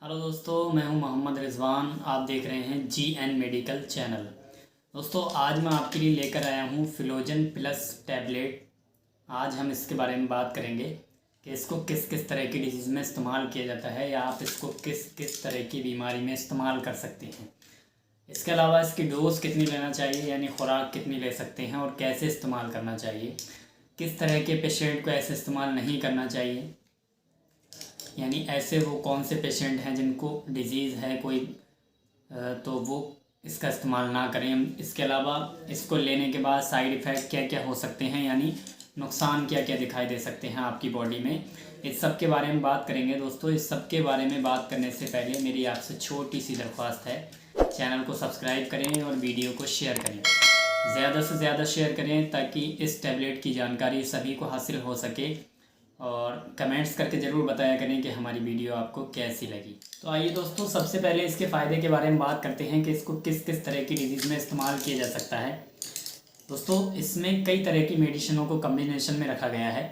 Hello दोस्तों, मैं हूं मोहम्मद रिजवान। आप देख रहे हैं GN मेडिकल चैनल। दोस्तों, आज मैं आपके लिए लेकर आया हूं फिलोजन प्लस टैबलेट। आज हम इसके बारे में बात करेंगे कि इसको किस किस तरह की डिजीज़ में इस्तेमाल किया जाता है या आप इसको किस किस तरह की बीमारी में इस्तेमाल कर सकते हैं। इसके अलावा इसकी डोज कितनी लेना चाहिए यानी खुराक कितनी ले सकते हैं और कैसे इस्तेमाल करना चाहिए, किस तरह के पेशेंट को ऐसे इस्तेमाल नहीं करना चाहिए, यानी ऐसे वो कौन से पेशेंट हैं जिनको डिजीज़ है कोई, तो वो इसका इस्तेमाल ना करें। इसके अलावा इसको लेने के बाद साइड इफ़ेक्ट क्या क्या हो सकते हैं, यानी नुकसान क्या क्या दिखाई दे सकते हैं आपकी बॉडी में, इस सब के बारे में बात करेंगे। दोस्तों, इस सब के बारे में बात करने से पहले मेरी आपसे छोटी सी दरख्वास्त है, चैनल को सब्सक्राइब करें और वीडियो को शेयर करें, ज़्यादा से ज़्यादा शेयर करें ताकि इस टैबलेट की जानकारी सभी को हासिल हो सके। और कमेंट्स करके ज़रूर बताया करें कि हमारी वीडियो आपको कैसी लगी। तो आइए दोस्तों, सबसे पहले इसके फ़ायदे के बारे में बात करते हैं कि इसको किस किस तरह की डिजीज़ में इस्तेमाल किया जा सकता है। दोस्तों, इसमें कई तरह की मेडिसिनों को कम्बिनेशन में रखा गया है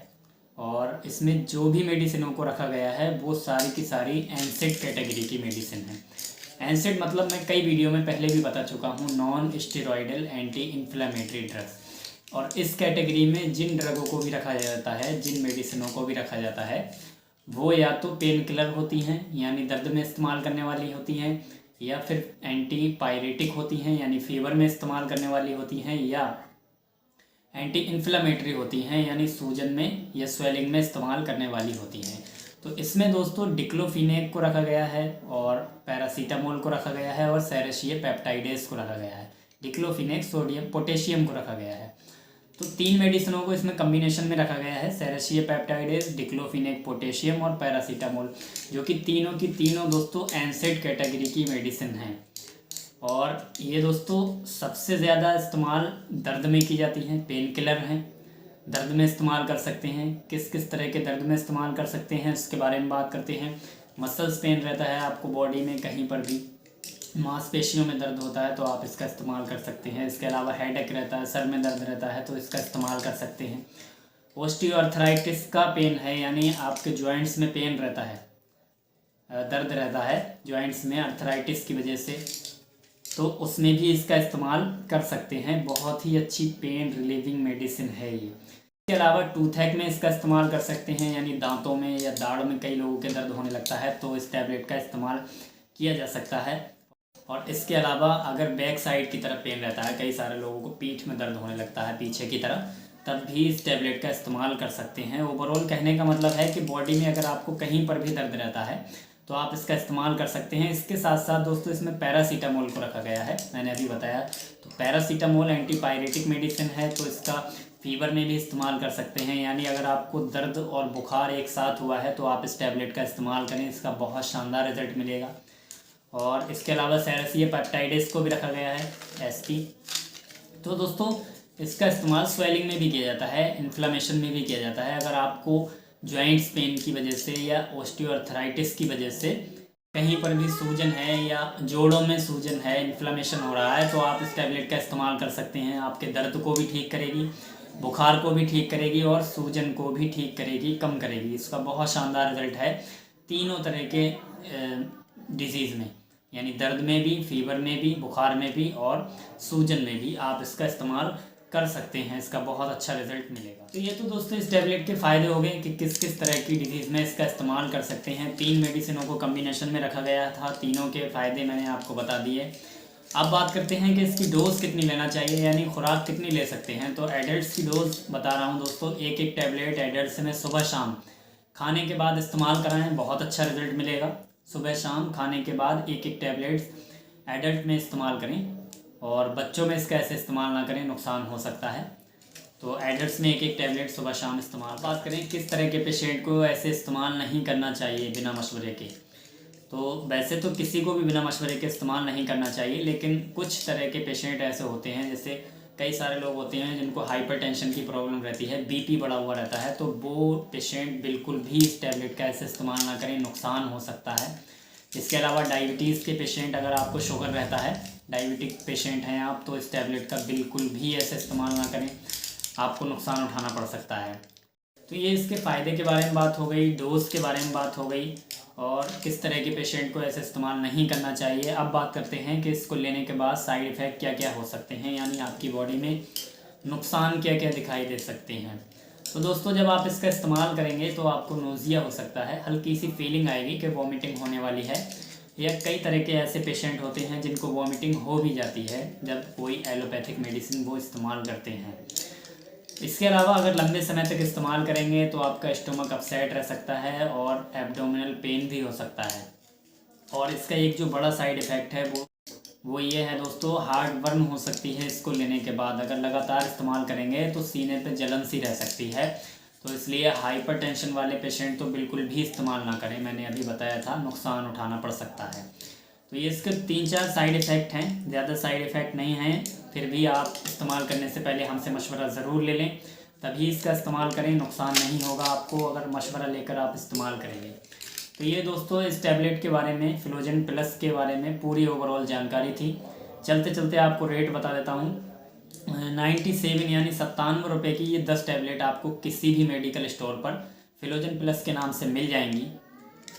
और इसमें जो भी मेडिसिनों को रखा गया है वो सारी की सारी एनसेड कैटेगरी की मेडिसिन है। एनसेड मतलब मैं कई वीडियो में पहले भी बता चुका हूँ, non steroidal anti inflammatory drugs. और इस कैटेगरी में जिन ड्रगों को भी रखा जाता है, जिन मेडिसिनों को भी रखा जाता है, वो या तो पेन किलर होती हैं यानी दर्द में इस्तेमाल करने वाली होती हैं, या फिर एंटी पायरेटिक होती हैं यानी फीवर में इस्तेमाल करने वाली होती हैं, या एंटी इन्फ्लेमेटरी होती हैं यानी सूजन में या स्वेलिंग में इस्तेमाल करने वाली होती हैं। तो इसमें दोस्तों डिक्लोफिनेक को रखा गया है और पैरासीटामोल को रखा गया है और सेरेशिया पेप्टाइडेस को रखा गया है। डिक्लोफिनेक, सोडियम, पोटेशियम को रखा गया है। तो तीन मेडिसिनों को इसमें कम्बिनेशन में रखा गया है, सेरेशिया पेप्टाइडेस, डिक्लोफिनेक, पोटेशियम और पैरासीटामोल, जो कि तीनों की तीनों दोस्तों एनसेड कैटेगरी की मेडिसिन हैं। और ये दोस्तों सबसे ज़्यादा इस्तेमाल दर्द में की जाती हैं, पेन किलर हैं, दर्द में इस्तेमाल कर सकते हैं। किस किस तरह के दर्द में इस्तेमाल कर सकते हैं इसके बारे में बात करते हैं। मसल्स पेन रहता है आपको बॉडी में, कहीं पर भी मांसपेशियों में दर्द होता है तो आप इसका इस्तेमाल कर सकते हैं। इसके अलावा हेडेक रहता है, सर में दर्द रहता है तो इसका इस्तेमाल कर सकते हैं। ओस्टियोआर्थराइटिस का पेन है यानी आपके जॉइंट्स में पेन रहता है, दर्द रहता है जॉइंट्स में अर्थराइटिस की वजह से, तो उसमें भी इसका इस्तेमाल कर सकते हैं। बहुत ही अच्छी पेन रिलीविंग मेडिसिन है ये। इसके अलावा टूथएक में इसका इस्तेमाल कर सकते हैं, यानी दांतों में या दाढ़ में कई लोगों के दर्द होने लगता है तो इस टैबलेट का इस्तेमाल किया जा सकता है। और इसके अलावा अगर बैक साइड की तरफ पेन रहता है, कई सारे लोगों को पीठ में दर्द होने लगता है पीछे की तरफ, तब भी इस टैबलेट का इस्तेमाल कर सकते हैं। ओवरऑल कहने का मतलब है कि बॉडी में अगर आपको कहीं पर भी दर्द रहता है तो आप इसका इस्तेमाल कर सकते हैं। इसके साथ साथ दोस्तों इसमें पैरासीटामोल को रखा गया है, मैंने अभी बताया। तो पैरासीटामोल एंटीपायरेटिक मेडिसिन है तो इसका फीवर में भी इस्तेमाल कर सकते हैं, यानी अगर आपको दर्द और बुखार एक साथ हुआ है तो आप इस टैबलेट का इस्तेमाल करें, इसका बहुत शानदार रिजल्ट मिलेगा। और इसके अलावा सेरेशिया पेप्टाइडेस को भी रखा गया है, SP। तो दोस्तों इसका इस्तेमाल स्वेलिंग में भी किया जाता है, इन्फ्लेमेशन में भी किया जाता है। अगर आपको जॉइंट्स पेन की वजह से या ओस्टियोआर्थराइटिस की वजह से कहीं पर भी सूजन है या जोड़ों में सूजन है, इन्फ्लेमेशन हो रहा है, तो आप इस टैबलेट का इस्तेमाल कर सकते हैं। आपके दर्द को भी ठीक करेगी, बुखार को भी ठीक करेगी और सूजन को भी ठीक करेगी, कम करेगी। इसका बहुत शानदार रिजल्ट है तीनों तरह के डिजीज़ में, यानी दर्द में भी, फीवर में भी, बुखार में भी और सूजन में भी आप इसका इस्तेमाल कर सकते हैं। इसका बहुत अच्छा रिजल्ट मिलेगा। तो ये तो दोस्तों इस टैबलेट के फ़ायदे हो गए कि किस किस तरह की डिजीज़ में इसका इस्तेमाल कर सकते हैं। तीन मेडिसिनों को कम्बिनेशन में रखा गया था, तीनों के फ़ायदे मैंने आपको बता दिए। अब बात करते हैं कि इसकी डोज़ कितनी लेना चाहिए, यानी खुराक कितनी ले सकते हैं। तो एडल्ट्स की डोज़ बता रहा हूँ दोस्तों, एक एक टैबलेट एडल्ट्स में सुबह शाम खाने के बाद इस्तेमाल कराएँ, बहुत अच्छा रिजल्ट मिलेगा। सुबह शाम खाने के बाद एक एक टैबलेट्स एडल्ट में इस्तेमाल करें और बच्चों में इसका ऐसे इस्तेमाल ना करें, नुकसान हो सकता है। तो एडल्ट्स में एक एक टैबलेट सुबह शाम इस्तेमाल। बात करें किस तरह के पेशेंट को ऐसे इस्तेमाल नहीं करना चाहिए बिना मशवरे के, तो वैसे तो किसी को भी बिना मशवरे के इस्तेमाल नहीं करना चाहिए, लेकिन कुछ तरह के पेशेंट ऐसे होते हैं, जैसे कई सारे लोग होते हैं जिनको हाइपरटेंशन की प्रॉब्लम रहती है, BP बढ़ा हुआ रहता है, तो वो पेशेंट बिल्कुल भी इस टैबलेट का ऐसे इस्तेमाल ना करें, नुकसान हो सकता है। इसके अलावा डायबिटीज़ के पेशेंट, अगर आपको शुगर रहता है, डायबिटिक पेशेंट हैं आप, तो इस टैबलेट का बिल्कुल भी ऐसे इस्तेमाल ना करें, आपको नुकसान उठाना पड़ सकता है। तो ये इसके फ़ायदे के बारे में बात हो गई, डोज के बारे में बात हो गई। और किस तरह के पेशेंट को ऐसे इस्तेमाल नहीं करना चाहिए। अब बात करते हैं कि इसको लेने के बाद साइड इफ़ेक्ट क्या क्या हो सकते हैं, यानी आपकी बॉडी में नुकसान क्या क्या दिखाई दे सकते हैं। तो दोस्तों, जब आप इसका इस्तेमाल करेंगे तो आपको नोज़िया हो सकता है, हल्की सी फीलिंग आएगी कि वॉमिटिंग होने वाली है, या कई तरह के ऐसे पेशेंट होते हैं जिनको वॉमिटिंग हो भी जाती है जब कोई एलोपैथिक मेडिसिन वो इस्तेमाल करते हैं। इसके अलावा अगर लंबे समय तक इस्तेमाल करेंगे तो आपका स्टमक अपसेट रह सकता है और एब्डोमिनल पेन भी हो सकता है। और इसका एक जो बड़ा साइड इफ़ेक्ट है वो ये है दोस्तों, हार्ट बर्न हो सकती है इसको लेने के बाद। अगर लगातार इस्तेमाल करेंगे तो सीने पे जलन सी रह सकती है। तो इसलिए हाइपरटेंशन वाले पेशेंट तो बिल्कुल भी इस्तेमाल ना करें, मैंने अभी बताया था नुकसान उठाना पड़ सकता है। तो ये इसके 3-4 साइड इफ़ेक्ट हैं, ज़्यादा साइड इफ़ेक्ट नहीं हैं। फिर भी आप इस्तेमाल करने से पहले हमसे मशवरा ज़रूर ले लें, तभी इसका इस्तेमाल करें। नुकसान नहीं होगा आपको अगर मशवरा लेकर आप इस्तेमाल करेंगे। तो ये दोस्तों इस टैबलेट के बारे में, फिलोजन प्लस के बारे में पूरी ओवरऑल जानकारी थी। चलते चलते आपको रेट बता देता हूँ। 97 यानी 97 रुपये की ये 10 टैबलेट आपको किसी भी मेडिकल स्टोर पर फिलोजन प्लस के नाम से मिल जाएंगी।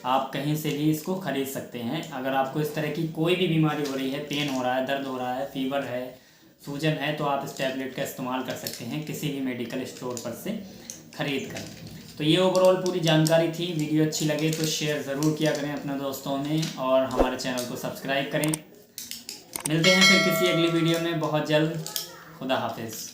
आप कहीं से भी इसको ख़रीद सकते हैं। अगर आपको इस तरह की कोई भी बीमारी हो रही है, पेन हो रहा है, दर्द हो रहा है, फीवर है, सूजन है, तो आप इस टैबलेट का इस्तेमाल कर सकते हैं किसी भी मेडिकल स्टोर पर से ख़रीद कर। तो ये ओवरऑल पूरी जानकारी थी। वीडियो अच्छी लगे तो शेयर ज़रूर किया करें अपने दोस्तों में, और हमारे चैनल को सब्सक्राइब करें। मिलते हैं फिर किसी अगली वीडियो में बहुत जल्द। खुदा हाफिज़।